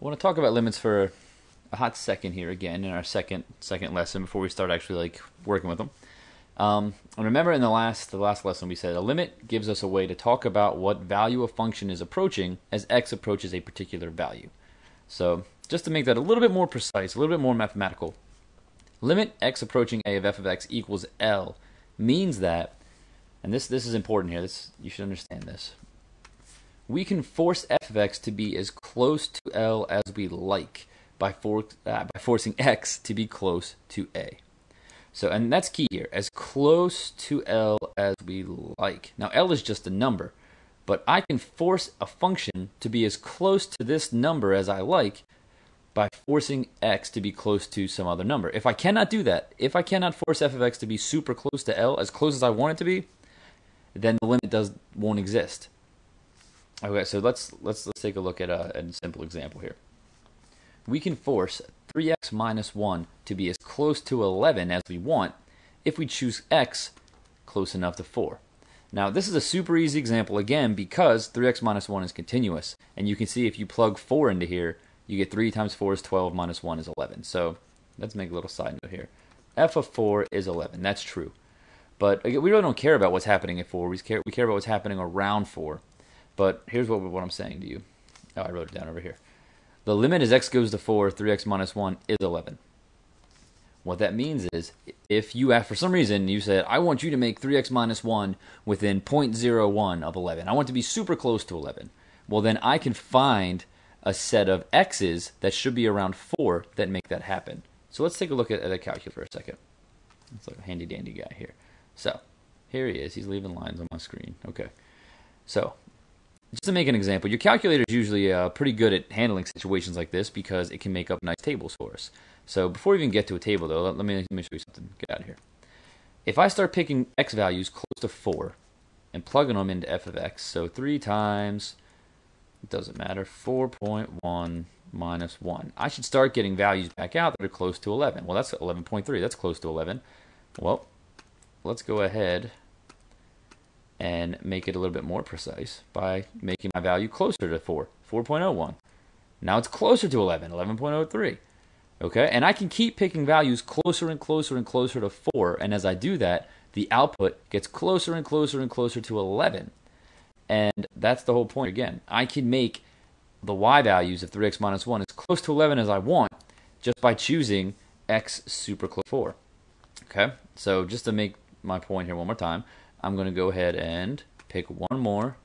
want to talk about limits for a hot second here again in our second lesson before we start actually like working with them. And remember in the last lesson we said a limit gives us a way to talk about what value a function is approaching as x approaches a particular value. So just to make that a little bit more precise, a little bit more mathematical, limit x approaching a of f of x equals L means that, and this is important here, you should understand this, we can force f of x to be as close to L as we like by forcing x to be close to a. So, and that's key here, as close to L as we like. Now, L is just a number, but I can force a function to be as close to this number as I like by forcing x to be close to some other number. If I cannot do that, if I cannot force f of x to be super close to L, as close as I want it to be, then the limit won't exist. Okay, so let's take a look at a simple example here. We can force 3x minus 1 to be as close to 11 as we want if we choose x close enough to 4. Now, this is a super easy example, again, because 3x minus 1 is continuous. And you can see if you plug 4 into here, you get 3 times 4 is 12 minus 1 is 11. So let's make a little side note here. F of 4 is 11. That's true. But we really don't care about what's happening at 4. We care about what's happening around 4. But here's what I'm saying to you. Oh, I wrote it down over here. The limit as x goes to 4, 3x minus 1 is 11. What that means is, if you for some reason, you said, I want you to make 3x minus 1 within 0.01 of 11. I want it to be super close to 11. Well, then I can find a set of x's that should be around 4 that make that happen. So let's take a look at a calculator for a second. It's like a handy-dandy guy here. So, here he is. He's leaving lines on my screen. Okay. So, just to make an example, your calculator is usually pretty good at handling situations like this because it can make up nice tables for us. So before we even get to a table, though, let me show you something. Get out of here. If I start picking x values close to 4 and plugging them into f of x, so 3 times, it doesn't matter, 4.1 minus 1. I should start getting values back out that are close to 11. Well, that's 11.3. That's close to 11. Well, let's go ahead and make it a little bit more precise by making my value closer to 4, 4.01. Now it's closer to 11, 11.03. Okay, and I can keep picking values closer and closer and closer to 4, and as I do that, the output gets closer and closer and closer to 11. And that's the whole point again. I can make the y values of 3x minus 1 as close to 11 as I want just by choosing x super close to 4. Okay, so just to make my point here one more time, I'm going to go ahead and pick one more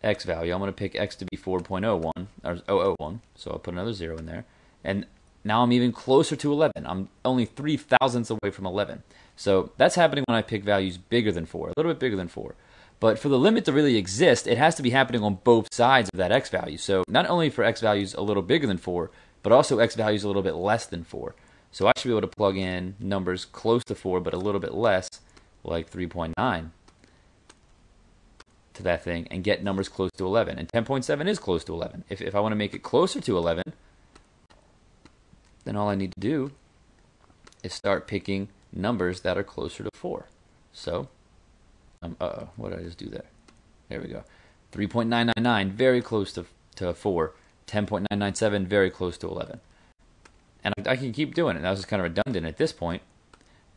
x value. I'm going to pick x to be 4.01, or 0.001, so I'll put another 0 in there. And now I'm even closer to 11. I'm only 3 thousandths away from 11. So that's happening when I pick values bigger than 4, a little bit bigger than 4. But for the limit to really exist, it has to be happening on both sides of that x value. So not only for x values a little bigger than 4, but also x values a little bit less than 4. So I should be able to plug in numbers close to 4, but a little bit less, like 3.9 to that thing, and get numbers close to 11. And 10.7 is close to 11. If I want to make it closer to 11, then all I need to do is start picking numbers that are closer to 4. So, what did I just do there? There we go. 3.999, very close to 4. 10.997, very close to 11. And I can keep doing it. That was kind of redundant at this point,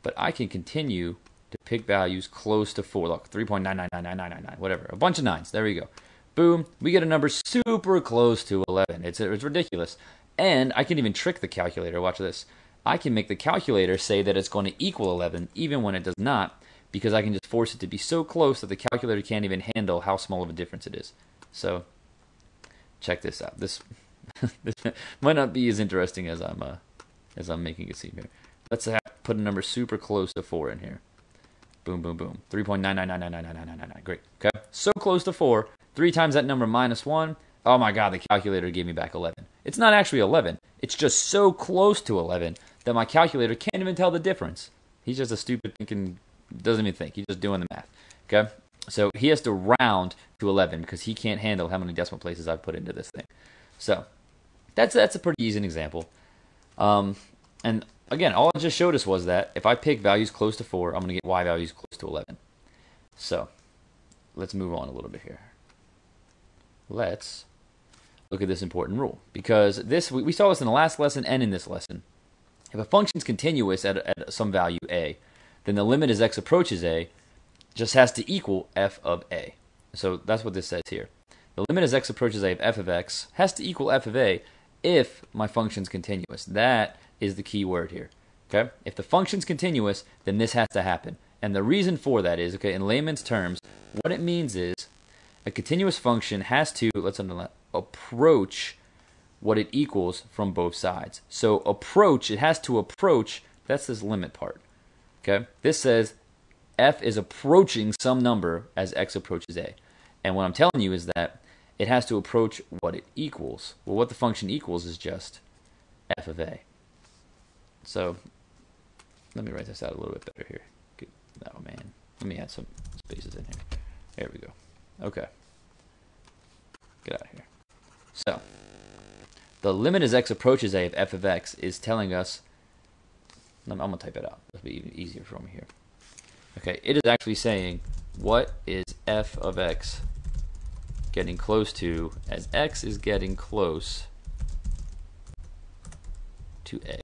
but I can continue to pick values close to 4. Look, 3.9999999, whatever. A bunch of 9s. There we go. Boom. We get a number super close to 11. It's ridiculous. And I can even trick the calculator. Watch this. I can make the calculator say that it's going to equal 11 even when it does not, because I can just force it to be so close that the calculator can't even handle how small of a difference it is. So, check this out. This might not be as interesting as I'm making it seem here. Let's put a number super close to 4 in here. Boom, boom, boom. 3.999999999. Great. Okay. So close to 4. 3 times that number minus 1. Oh my God, the calculator gave me back 11. It's not actually 11. It's just so close to 11 that my calculator can't even tell the difference. He's just a stupid thinking, doesn't even think. He's just doing the math. Okay. So he has to round to 11 because he can't handle how many decimal places I've put into this thing. So that's a pretty easy example. And again, all it just showed us was that if I pick values close to 4, I'm going to get y values close to 11. So let's move on a little bit here. Let's look at this important rule. Because this we saw this in the last lesson and in this lesson. If a function is continuous at some value a, then the limit as x approaches a just has to equal f of a. So that's what this says here. The limit as x approaches a of f of x has to equal f of a if my function's continuous. That is the key word here. Okay? If the function's continuous, then this has to happen. And the reason for that is, okay, in layman's terms, what it means is a continuous function has to, let's underline, approach what it equals from both sides. So approach, it has to approach, that's this limit part. Okay? This says f is approaching some number as x approaches a. And what I'm telling you is that it has to approach what it equals. Well, what the function equals is just f of a. So let me write this out a little bit better here. Good. Oh man, let me add some spaces in here. There we go. Okay. Get out of here. So the limit as x approaches a of f of x is telling us, I'm going to type it out. It'll be even easier for me here. Okay, it is actually saying what is f of x getting close to as x is getting close to a.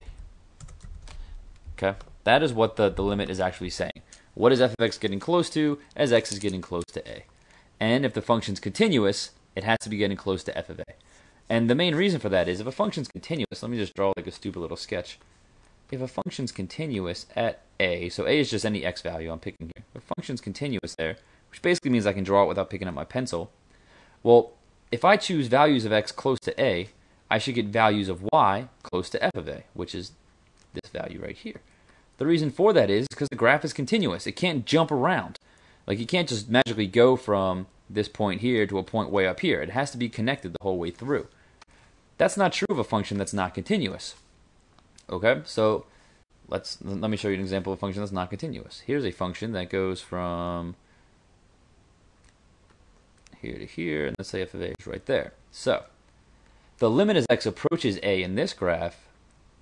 Okay, that is what the limit is actually saying. What is f of x getting close to as x is getting close to a? And if the function's continuous, it has to be getting close to f of a. And the main reason for that is if a function's continuous, let me just draw like a stupid little sketch. If a function's continuous at a, so a is just any x value I'm picking here. If a function's continuous there, which basically means I can draw it without picking up my pencil. Well, if I choose values of x close to a, I should get values of y close to f of a, which is this value right here. The reason for that is because the graph is continuous. It can't jump around. Like you can't just magically go from this point here to a point way up here. It has to be connected the whole way through. That's not true of a function that's not continuous. Okay, so let me show you an example of a function that's not continuous. Here's a function that goes from here to here, and let's say f of a is right there. So the limit as x approaches a in this graph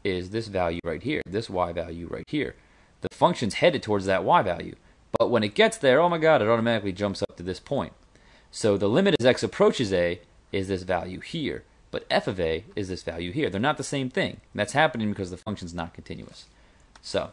is this value right here, this y value right here. The function's headed towards that y value, but when it gets there, oh my god, it automatically jumps up to this point. So the limit as x approaches a is this value here, but f of a is this value here. They're not the same thing. And that's happening because the function's not continuous. So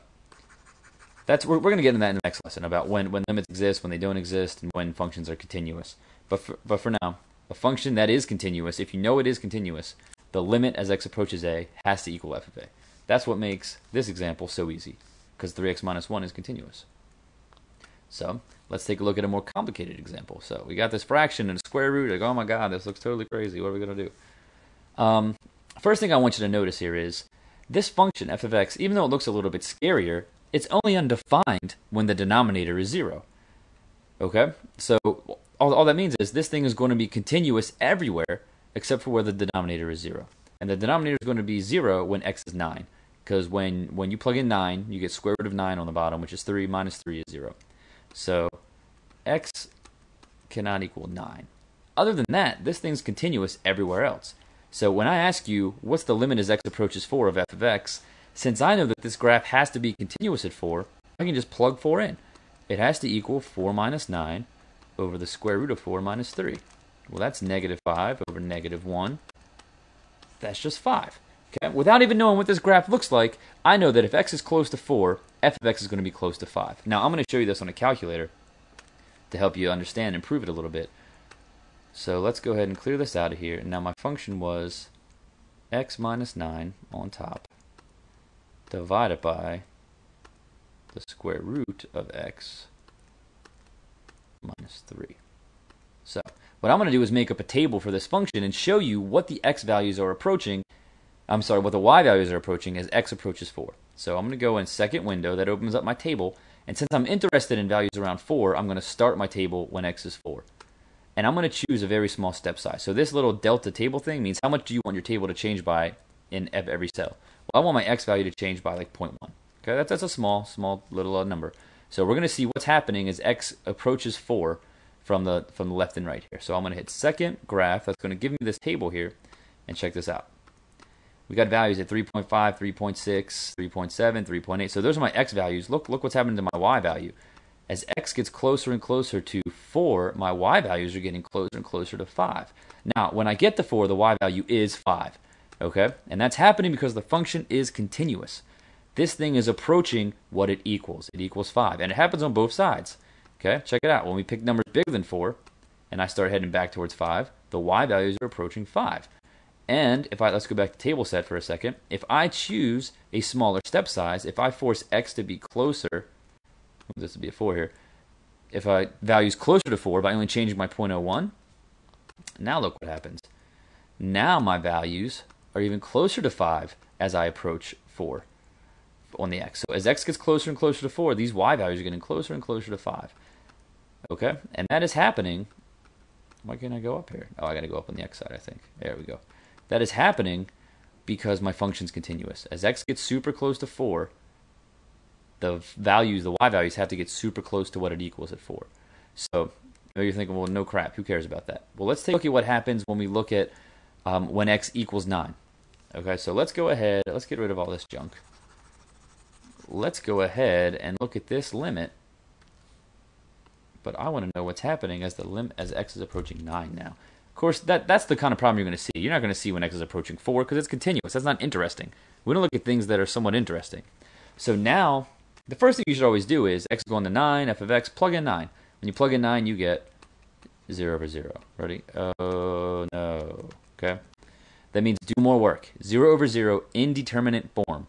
that's we're going to get into that in the next lesson about when limits exist, when they don't exist, and when functions are continuous. But for now, a function that is continuous, if you know it is continuous, the limit as x approaches a has to equal f of a. That's what makes this example so easy, because 3x minus 1 is continuous. So let's take a look at a more complicated example. So we got this fraction and a square root. Like, oh my god, this looks totally crazy. What are we going to do? First thing I want you to notice here is this function, f of x, even though it looks a little bit scarier, it's only undefined when the denominator is 0. Okay? So all that means is this thing is going to be continuous everywhere except for where the denominator is 0. And the denominator is going to be 0 when x is 9. Because when you plug in 9, you get square root of 9 on the bottom, which is 3 minus 3 is 0. So x cannot equal 9. Other than that, this thing's continuous everywhere else. So when I ask you, what's the limit as x approaches 4 of f of x, since I know that this graph has to be continuous at 4, I can just plug 4 in. It has to equal 4 minus 9 over the square root of 4 minus 3. Well, that's negative 5 over negative 1. That's just 5. Okay? Without even knowing what this graph looks like, I know that if x is close to 4, f of x is going to be close to 5. Now, I'm going to show you this on a calculator to help you understand and prove it a little bit. So let's go ahead and clear this out of here. Now my function was x minus 9 on top divided by the square root of x minus 3. So what I'm going to do is make up a table for this function and show you what the x values are approaching. I'm sorry, what the y values are approaching as x approaches 4. So I'm going to go in second window. That opens up my table. And since I'm interested in values around 4, I'm going to start my table when x is 4. And I'm going to choose a very small step size. So this little delta table thing means how much do you want your table to change by in every cell? Well, I want my x value to change by like 0.1. Okay, that's a small little number. So we're going to see what's happening as x approaches 4 from the left and right here. So I'm going to hit second graph. That's going to give me this table here. And check this out. We got values at 3.5, 3.6, 3.7, 3.8. So those are my x values. Look what's happening to my y value. As x gets closer and closer to 4, my y values are getting closer and closer to 5. Now, when I get to 4, the y value is 5. Okay? And that's happening because the function is continuous. This thing is approaching what it equals. It equals 5. And it happens on both sides. Okay? Check it out. When we pick numbers bigger than 4, and I start heading back towards 5, the y values are approaching 5. And let's go back to table set for a second. If I choose a smaller step size, if I force x to be closer, this would be a 4 here, if I values closer to 4 by only changing my 0.01, now look what happens. Now my values are even closer to 5 as I approach 4 on the x. So as x gets closer and closer to 4, these y values are getting closer and closer to 5. Okay? And that is happening. Why can't I go up here? Oh, I got to go up on the x side, I think. There we go. That is happening because my function's continuous. As x gets super close to 4, the y values have to get super close to what it equals at 4. So you're thinking, well, no crap, who cares about that? Well, let's take a look at what happens when we look at when x equals 9. Okay, so let's go ahead, let's get rid of all this junk. Let's go ahead and look at this limit. But I want to know what's happening as x is approaching 9 now. Of course, that's the kind of problem you're going to see. You're not going to see when x is approaching 4 because it's continuous. That's not interesting. We don't look at things that are somewhat interesting. So now, the first thing you should always do is x going to 9, f of x, plug in 9. When you plug in 9, you get 0 over 0. Ready? Oh, no. Okay? That means do more work. 0 over 0, indeterminate form.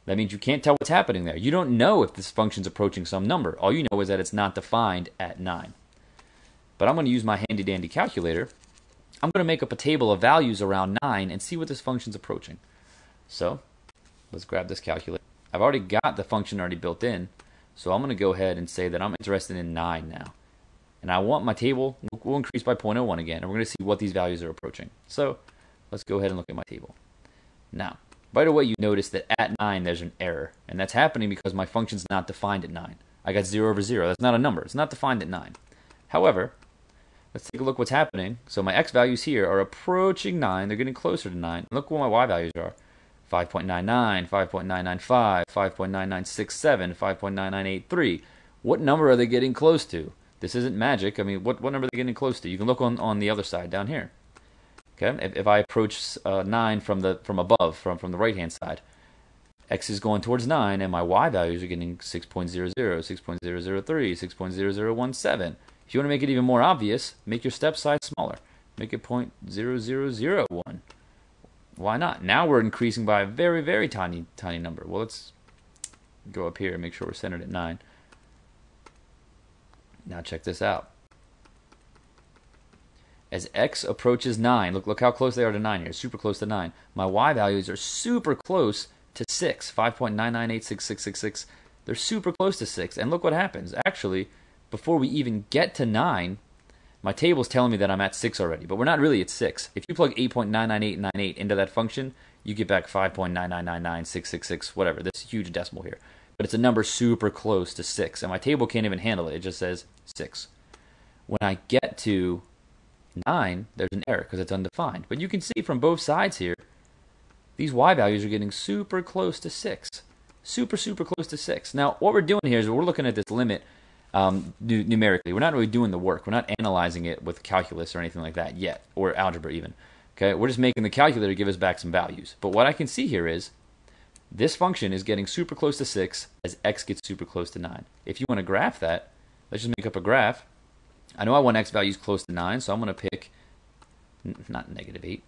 That means you can't tell what's happening there. You don't know if this function's approaching some number. All you know is that it's not defined at 9. But I'm going to use my handy-dandy calculator. I'm going to make up a table of values around 9 and see what this function's approaching. So, let's grab this calculator. I've already got the function already built in, so I'm going to go ahead and say that I'm interested in 9 now. And I want my table, we'll increase by 0.01 again, and we're going to see what these values are approaching. So, let's go ahead and look at my table. Now, right away you notice that at 9 there's an error, and that's happening because my function's not defined at 9. I got 0 over 0. That's not a number. It's not defined at 9. However, let's take a look what's happening. So my x values here are approaching 9. They're getting closer to 9. Look what my y values are. 5.99, 5.995, 5.9967, 5.9983. What number are they getting close to? This isn't magic. I mean, what number are they getting close to? You can look on the other side down here. Okay, if I approach 9 from above, from the right-hand side, x is going towards 9, and my y values are getting 6.00, 6.003, 6.0017. If you want to make it even more obvious, make your step size smaller. Make it 0.0001. Why not? Now we're increasing by a very, very tiny number. Well, let's go up here and make sure we're centered at 9. Now check this out. As x approaches 9, look how close they are to 9 here. Super close to 9. My y values are super close to 6. 5.9986666. They're super close to 6. And look what happens. Actually, before we even get to 9, my table's telling me that I'm at 6 already. But we're not really at 6. If you plug 8.99898 into that function, you get back 5.9999666, whatever. This huge decimal here. But it's a number super close to 6. And my table can't even handle it. It just says 6. When I get to 9, there's an error because it's undefined. But you can see from both sides here, these y values are getting super close to 6. Super close to 6. Now, what we're doing here is we're looking at this limit numerically. We're not really doing the work. We're not analyzing it with calculus or anything like that yet, or algebra even. Okay, we're just making the calculator give us back some values. But what I can see here is this function is getting super close to 6 as x gets super close to 9. If you want to graph that, let's just make up a graph. I know I want x values close to 9, so I'm going to pick, not negative 8.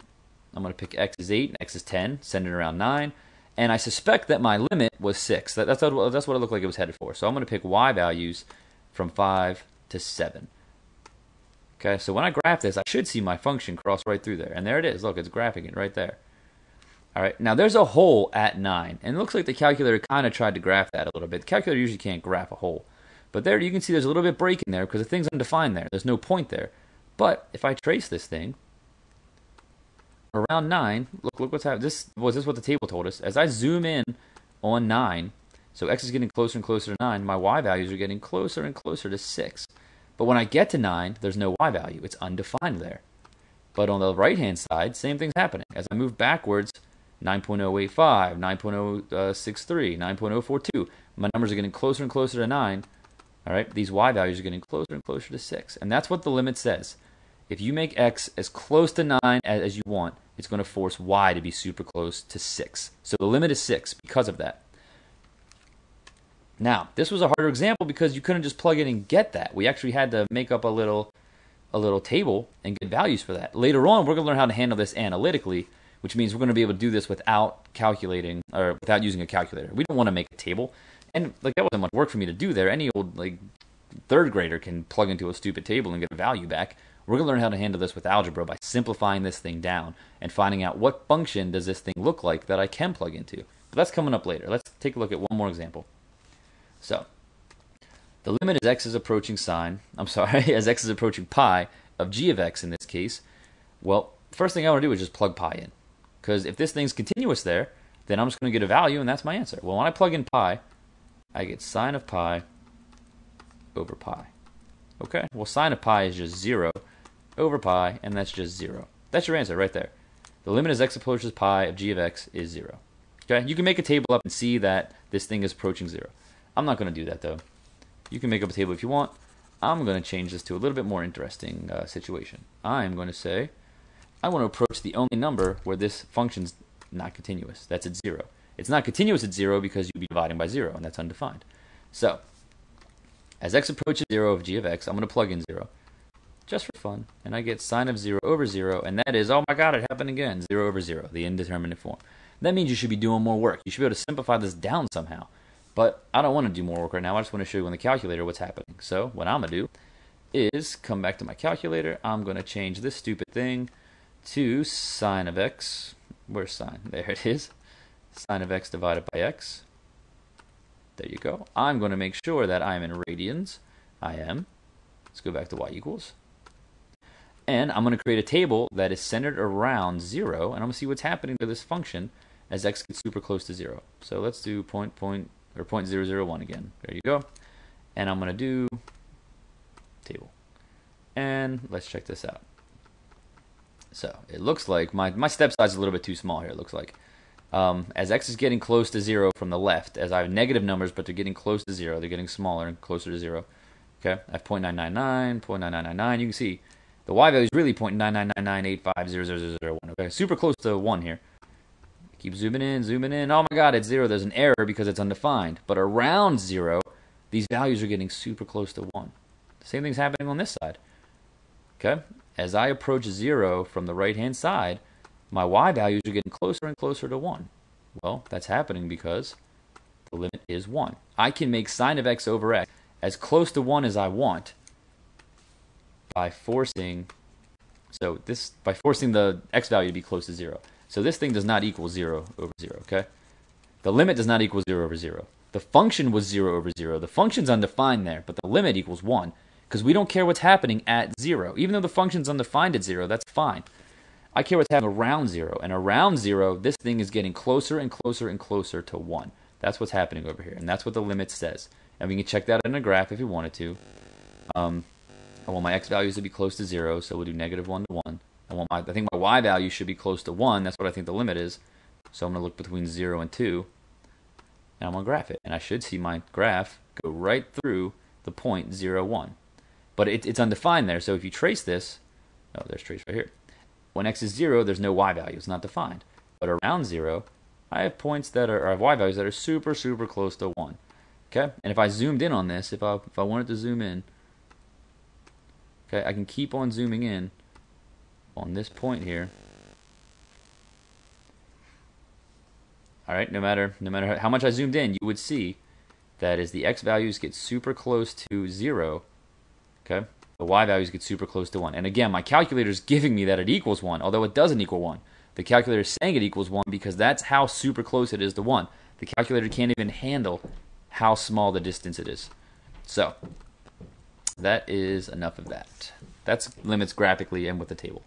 I'm going to pick x is 8 and x is 10, send it around 9. And I suspect that my limit was 6. That's what it looked like it was headed for. So I'm going to pick y values from 5 to 7. Okay, so when I graph this, I should see my function cross right through there. And there it is. Look, it's graphing it right there. All right, now there's a hole at 9. And it looks like the calculator kind of tried to graph that a little bit. The calculator usually can't graph a hole. But there you can see there's a little bit break in there because the thing's undefined there. There's no point there. But if I trace this thing around 9, look what's happening. This what the table told us. As I zoom in on 9, so x is getting closer and closer to 9, my y values are getting closer and closer to 6. But when I get to 9, there's no y value. It's undefined there. But on the right-hand side, same thing's happening. As I move backwards, 9.085, 9.063, 9.042, my numbers are getting closer and closer to 9, All right, these y values are getting closer and closer to 6. And that's what the limit says. If you make x as close to 9 as you want, it's going to force y to be super close to 6. So the limit is 6 because of that. Now, this was a harder example because you couldn't just plug in and get that. We actually had to make up a little table and get values for that. Later on, we're going to learn how to handle this analytically, which means we're going to be able to do this without calculating or without using a calculator. We don't want to make a table. And like that wasn't much work for me to do there. Any old like third grader can plug into a stupid table and get a value back. We're going to learn how to handle this with algebra by simplifying this thing down and finding out what function does this thing look like that I can plug into. But that's coming up later. Let's take a look at one more example. So, the limit as x is approaching as x is approaching pi of g of x in this case. Well, the first thing I want to do is just plug pi in. Because if this thing's continuous there, then I'm just going to get a value and that's my answer. Well, when I plug in pi, I get sine of pi over pi. Okay, well sine of pi is just 0 over pi, and that's just 0. That's your answer right there. The limit as x approaches pi of g of x is 0. Okay, you can make a table up and see that this thing is approaching 0. I'm not going to do that though. You can make up a table if you want. I'm going to change this to a little bit more interesting situation. I'm going to say I want to approach the only number where this function's not continuous. That's at 0. It's not continuous at 0 because you'd be dividing by 0, and that's undefined. So, as x approaches 0 of g of x, I'm going to plug in 0, just for fun, and I get sine of 0 over 0, and that is, oh my god, it happened again, 0 over 0, the indeterminate form. That means you should be doing more work. You should be able to simplify this down somehow. But I don't want to do more work right now. I just want to show you on the calculator what's happening. So, what I'm going to do is come back to my calculator. I'm going to change this stupid thing to sine of x. Where's sine? There it is. Sine of x divided by x. There you go. I'm going to make sure that I'm in radians. I am. Let's go back to y equals. And I'm going to create a table that is centered around 0, and I'm going to see what's happening to this function as x gets super close to 0. So let's do 0.001 again. There you go. And I'm going to do table. And let's check this out. So it looks like my step size is a little bit too small here, it looks like. As x is getting close to 0 from the left, as I have negative numbers, but they're getting close to 0, they're getting smaller and closer to 0. Okay, I have 0.999, 0.9999. You can see the y value is really 0.99998500001. Okay, super close to 1 here. Keep zooming in. Oh my god, it's 0. There's an error because it's undefined. But around 0, these values are getting super close to 1. The same thing's happening on this side. Okay, as I approach 0 from the right-hand side, my y values are getting closer and closer to 1. Well, that's happening because the limit is 1. I can make sine of x over x as close to 1 as I want by forcing the x value to be close to 0. So this thing does not equal 0 over 0, okay? The limit does not equal 0 over 0. The function was 0 over 0. The function's undefined there, but the limit equals 1 because we don't care what's happening at 0. Even though the function's undefined at 0, that's fine. I care what's happening around 0, and around 0, this thing is getting closer and closer and closer to 1. That's what's happening over here, and that's what the limit says. And we can check that in a graph if we wanted to. I want my x values to be close to 0, so we'll do negative 1 to 1. I think my y value should be close to 1. That's what I think the limit is. So I'm going to look between 0 and 2, and I'm going to graph it. And I should see my graph go right through the point 0, 1. But it's undefined there, so if you trace this, oh, there's trace right here. When x is 0, there's no y value. It's not defined. But around 0, I have points that are, or I have y values that are super, super close to 1. Okay? And if I zoomed in on this, if I wanted to zoom in, okay, I can keep on zooming in on this point here. All right, no matter how much I zoomed in, you would see that as the x values get super close to 0, okay, the y values get super close to 1. And again, my calculator is giving me that it equals 1, although it doesn't equal 1. The calculator is saying it equals 1 because that's how super close it is to 1. The calculator can't even handle how small the distance it is. So, that is enough of that. That's limits graphically and with the table.